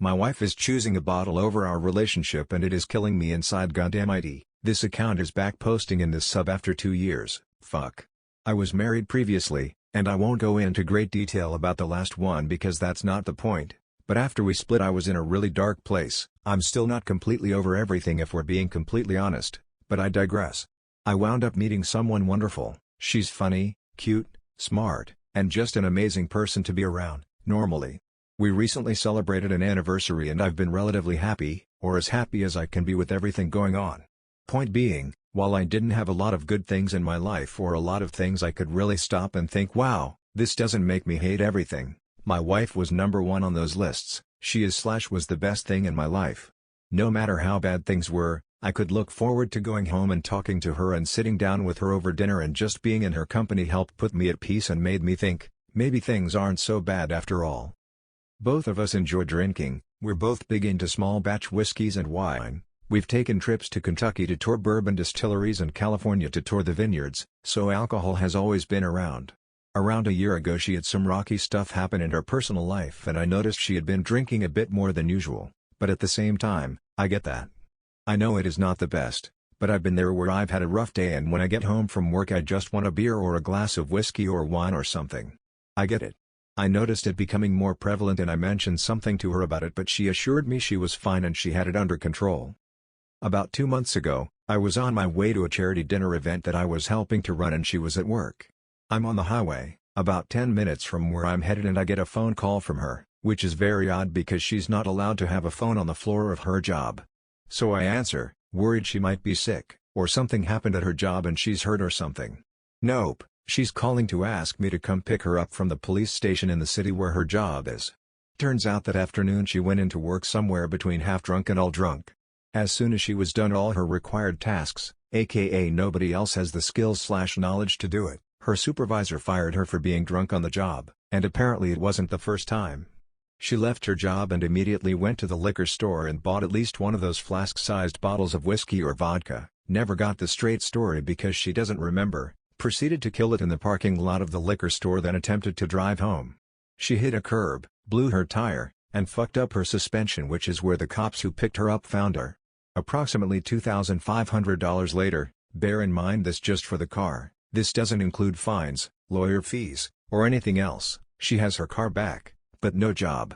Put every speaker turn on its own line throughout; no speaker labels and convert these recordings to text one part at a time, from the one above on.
My wife is choosing a bottle over our relationship and it is killing me inside. Goddamn. This account is back posting in this sub after 2 years, fuck. I was married previously, and I won't go into great detail about the last one because that's not the point, but after we split I was in a really dark place. I'm still not completely over everything if we're being completely honest, but I digress. I wound up meeting someone wonderful. She's funny, cute, smart, and just an amazing person to be around, normally. We recently celebrated an anniversary and I've been relatively happy, or as happy as I can be with everything going on. Point being, while I didn't have a lot of good things in my life or a lot of things I could really stop and think wow, this doesn't make me hate everything, my wife was number one on those lists. She was the best thing in my life. No matter how bad things were, I could look forward to going home and talking to her and sitting down with her over dinner, and just being in her company helped put me at peace and made me think, maybe things aren't so bad after all. Both of us enjoy drinking, we're both big into small batch whiskeys and wine. We've taken trips to Kentucky to tour bourbon distilleries and California to tour the vineyards, so alcohol has always been around. Around a year ago she had some rocky stuff happen in her personal life and I noticed she had been drinking a bit more than usual, but at the same time, I get that. I know it is not the best, but I've been there where I've had a rough day and when I get home from work I just want a beer or a glass of whiskey or wine or something. I get it. I noticed it becoming more prevalent and I mentioned something to her about it, but she assured me she was fine and she had it under control. About 2 months ago, I was on my way to a charity dinner event that I was helping to run and she was at work. I'm on the highway, about 10 minutes from where I'm headed, and I get a phone call from her, which is very odd because she's not allowed to have a phone on the floor of her job. So I answer, worried she might be sick, or something happened at her job and she's hurt or something. Nope, she's calling to ask me to come pick her up from the police station in the city where her job is. Turns out that afternoon she went into work somewhere between half drunk and all drunk. As soon as she was done all her required tasks, aka nobody else has the skills/knowledge to do it, her supervisor fired her for being drunk on the job, and apparently it wasn't the first time. She left her job and immediately went to the liquor store and bought at least one of those flask-sized bottles of whiskey or vodka, never got the straight story because she doesn't remember, proceeded to kill it in the parking lot of the liquor store, then attempted to drive home. She hit a curb, blew her tire, and fucked up her suspension, which is where the cops who picked her up found her. Approximately $2,500 later, bear in mind this just for the car, this doesn't include fines, lawyer fees, or anything else. She has her car back, but no job.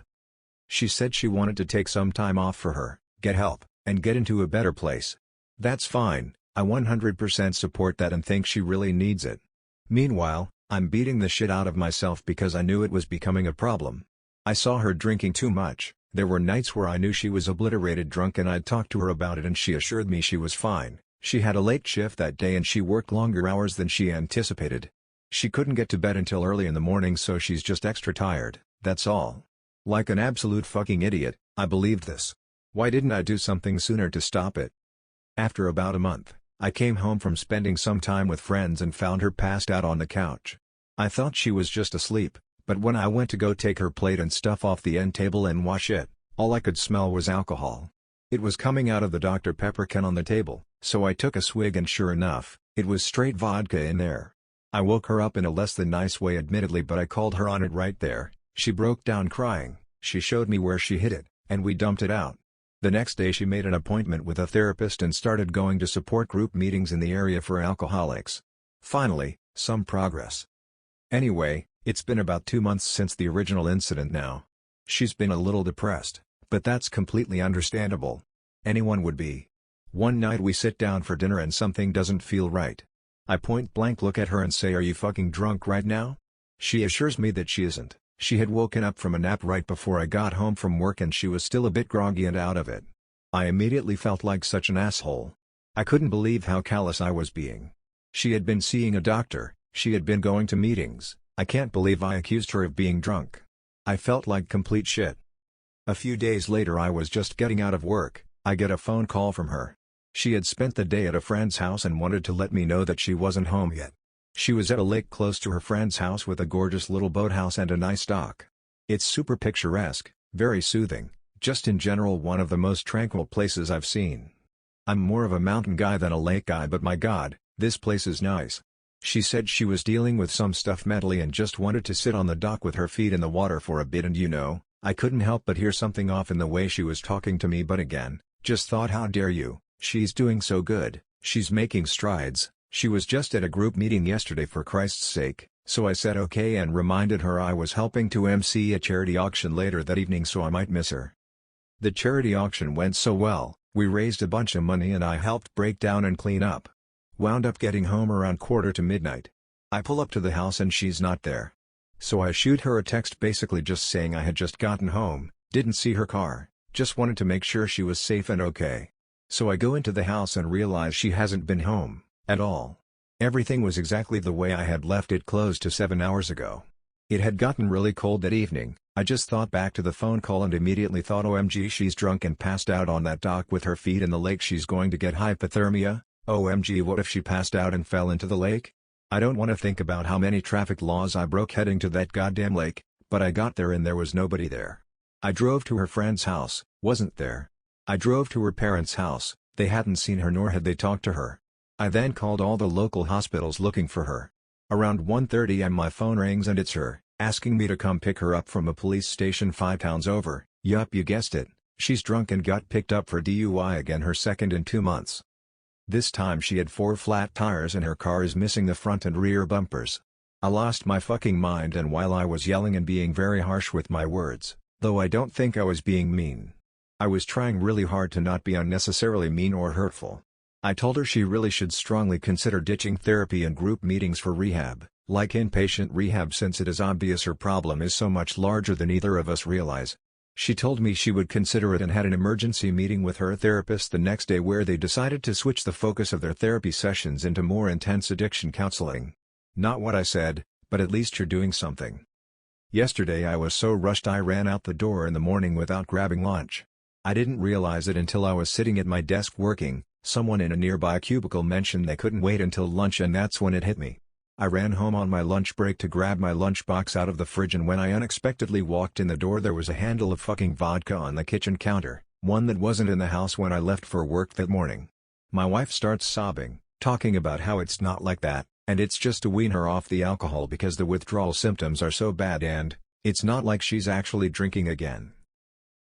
She said she wanted to take some time off for her, get help, and get into a better place. That's fine, I 100% support that and think she really needs it. Meanwhile, I'm beating the shit out of myself because I knew it was becoming a problem. I saw her drinking too much. There were nights where I knew she was obliterated drunk and I'd talked to her about it and she assured me she was fine. She had a late shift that day and she worked longer hours than she anticipated. She couldn't get to bed until early in the morning, so she's just extra tired, that's all. Like an absolute fucking idiot, I believed this. Why didn't I do something sooner to stop it? After about a month, I came home from spending some time with friends and found her passed out on the couch. I thought she was just asleep, but when I went to go take her plate and stuff off the end table and wash it, all I could smell was alcohol. It was coming out of the Dr. Pepper can on the table, so I took a swig and sure enough, it was straight vodka in there. I woke her up in a less than nice way admittedly, but I called her on it right there. She broke down crying, she showed me where she hid it, and we dumped it out. The next day she made an appointment with a therapist and started going to support group meetings in the area for alcoholics. Finally, some progress. Anyway, it's been about 2 months since the original incident now. She's been a little depressed, but that's completely understandable. Anyone would be. One night we sit down for dinner and something doesn't feel right. I point blank look at her and say, "Are you fucking drunk right now?" She assures me that she isn't. She had woken up from a nap right before I got home from work and she was still a bit groggy and out of it. I immediately felt like such an asshole. I couldn't believe how callous I was being. She had been seeing a doctor, she had been going to meetings. I can't believe I accused her of being drunk. I felt like complete shit. A few days later I was just getting out of work, I get a phone call from her. She had spent the day at a friend's house and wanted to let me know that she wasn't home yet. She was at a lake close to her friend's house with a gorgeous little boathouse and a nice dock. It's super picturesque, very soothing, just in general one of the most tranquil places I've seen. I'm more of a mountain guy than a lake guy, but my god, this place is nice. She said she was dealing with some stuff mentally and just wanted to sit on the dock with her feet in the water for a bit, and I couldn't help but hear something off in the way she was talking to me, but again, just thought, how dare you, she's doing so good, she's making strides, she was just at a group meeting yesterday for Christ's sake, so I said okay and reminded her I was helping to MC a charity auction later that evening so I might miss her. The charity auction went so well, we raised a bunch of money and I helped break down and clean up. Wound up getting home around 1:45. I pull up to the house and she's not there. So I shoot her a text basically just saying I had just gotten home, didn't see her car, just wanted to make sure she was safe and okay. So I go into the house and realize she hasn't been home, at all. Everything was exactly the way I had left it close to 7 hours ago. It had gotten really cold that evening. I just thought back to the phone call and immediately thought, OMG, she's drunk and passed out on that dock with her feet in the lake, she's going to get hypothermia. OMG, what if she passed out and fell into the lake? I don't want to think about how many traffic laws I broke heading to that goddamn lake, but I got there and there was nobody there. I drove to her friend's house, wasn't there. I drove to her parents' house, they hadn't seen her nor had they talked to her. I then called all the local hospitals looking for her. Around 1:30 am my phone rings and it's her, asking me to come pick her up from a police station 5 towns over. Yup, you guessed it, she's drunk and got picked up for DUI again, her second in 2 months. This time she had 4 flat tires and her car is missing the front and rear bumpers. I lost my fucking mind, and while I was yelling and being very harsh with my words, though I don't think I was being mean, I was trying really hard to not be unnecessarily mean or hurtful. I told her she really should strongly consider ditching therapy and group meetings for rehab, like inpatient rehab, since it is obvious her problem is so much larger than either of us realize. She told me she would consider it and had an emergency meeting with her therapist the next day where they decided to switch the focus of their therapy sessions into more intense addiction counseling. Not what I said, but at least you're doing something. Yesterday I was so rushed I ran out the door in the morning without grabbing lunch. I didn't realize it until I was sitting at my desk working. Someone in a nearby cubicle mentioned they couldn't wait until lunch, and that's when it hit me. I ran home on my lunch break to grab my lunchbox out of the fridge, and when I unexpectedly walked in the door there was a handle of fucking vodka on the kitchen counter, one that wasn't in the house when I left for work that morning. My wife starts sobbing, talking about how it's not like that, and it's just to wean her off the alcohol because the withdrawal symptoms are so bad, and it's not like she's actually drinking again.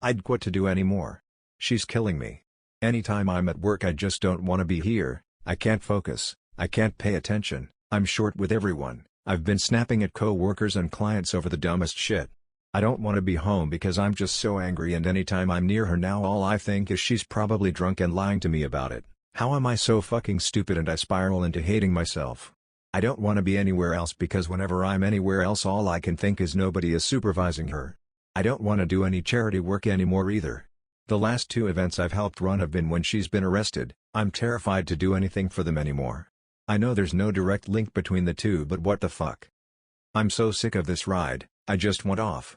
I'd quit to do any more. She's killing me. Anytime I'm at work I just don't want to be here, I can't focus, I can't pay attention. I'm short with everyone. I've been snapping at co-workers and clients over the dumbest shit. I don't want to be home because I'm just so angry, and anytime I'm near her now all I think is she's probably drunk and lying to me about it. How am I so fucking stupid? And I spiral into hating myself. I don't want to be anywhere else because whenever I'm anywhere else all I can think is nobody is supervising her. I don't want to do any charity work anymore either. The last 2 events I've helped run have been when she's been arrested. I'm terrified to do anything for them anymore. I know there's no direct link between the two, but what the fuck? I'm so sick of this ride, I just want off.